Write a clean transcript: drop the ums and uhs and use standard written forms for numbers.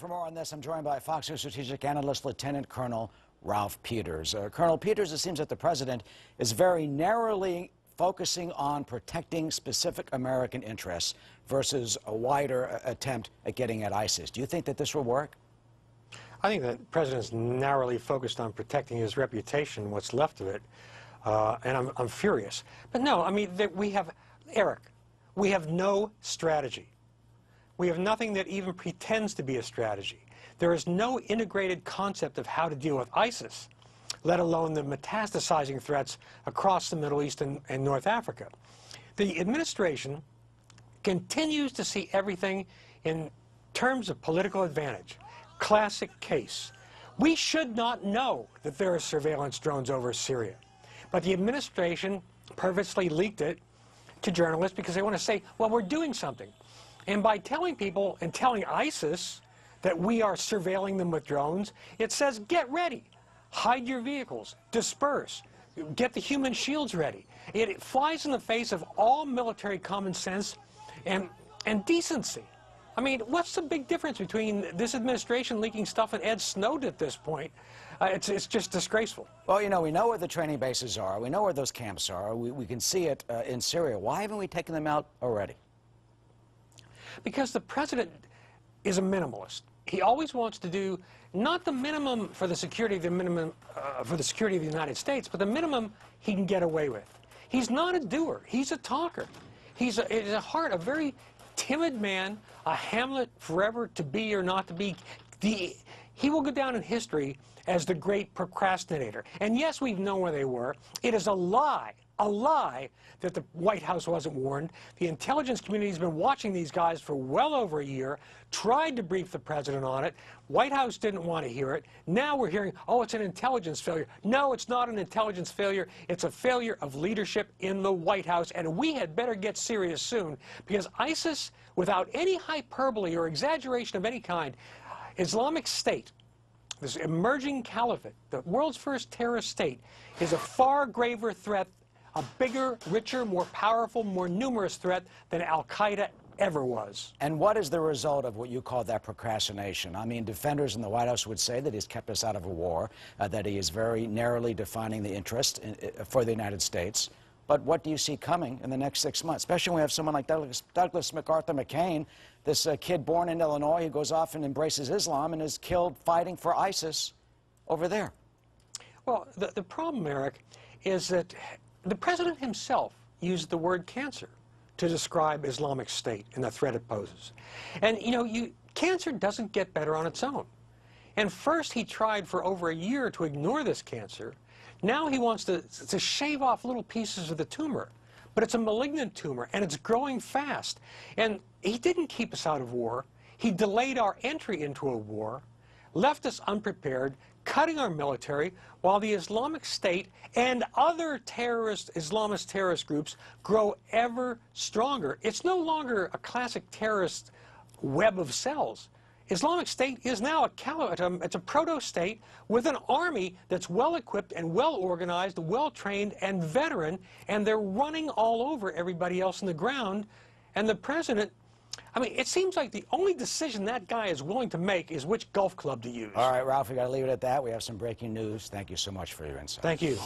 For more on this, I'm joined by Fox News strategic analyst Lieutenant Colonel Ralph Peters. Colonel Peters, it seems that the president is very narrowly focusing on protecting specific American interests versus a wider attempt at getting at ISIS. Do you think that this will work? I think the president's narrowly focused on protecting his reputation, what's left of it, and I'm furious. But no, I mean, Eric, we have no strategy. We have nothing that even pretends to be a strategy. There is no integrated concept of how to deal with ISIS, let alone the metastasizing threats across the Middle East and North Africa. The administration continues to see everything in terms of political advantage. Classic case. We should not know that there are surveillance drones over Syria, but the administration purposely leaked it to journalists because they want to say, well, we're doing something. And by telling people and telling ISIS that we are surveilling them with drones, it says, get ready, hide your vehicles, disperse, get the human shields ready. It flies in the face of all military common sense and decency. I mean, what's the big difference between this administration leaking stuff and Ed Snowden at this point? It's just disgraceful. Well, you know, we know where the training bases are. We know where those camps are. We can see it in Syria. Why haven't we taken them out already? Because the president is a minimalist. He always wants to do not the minimum for the security of the United States, but the minimum he can get away with. He's not a doer. He's a talker. He's at heart a very timid man, a Hamlet forever to be or not to be. He will go down in history as the great procrastinator. And yes, we've known where they were. It is a lie that the White House wasn't warned. The intelligence community has been watching these guys for well over a year, tried to brief the president on it. White House didn't want to hear it. Now we're hearing, oh, it's an intelligence failure. No, it's not an intelligence failure. It's a failure of leadership in the White House, and we had better get serious soon, because ISIS, without any hyperbole or exaggeration of any kind, Islamic State, this emerging caliphate, the world's first terrorist state, is a far graver threat, a bigger, richer, more powerful, more numerous threat than Al-Qaeda ever was. And what is the result of what you call that procrastination? I mean, defenders in the White House would say that he's kept us out of a war, that he is very narrowly defining the interest for the United States. But what do you see coming in the next 6 months, especially when we have someone like Douglas MacArthur McCain, this kid born in Illinois who goes off and embraces Islam and is killed fighting for ISIS over there? Well, the problem, Eric, is that the president himself used the word cancer to describe Islamic State and the threat it poses. And, you know, cancer doesn't get better on its own. And first he tried for over a year to ignore this cancer. Now he wants to shave off little pieces of the tumor. But it's a malignant tumor, and it's growing fast. And he didn't keep us out of war. He delayed our entry into a war, left us unprepared, cutting our military, while the Islamic State and other Islamist terrorist groups grow ever stronger. It's no longer a classic terrorist web of cells. Islamic State is now it's a proto-state with an army that's well-equipped and well-organized, well-trained and veteran, and they're running all over everybody else on the ground. And the president, I mean, it seems like the only decision that guy is willing to make is which golf club to use. All right, Ralph, we got to leave it at that. We have some breaking news. Thank you so much for your insight. Thank you.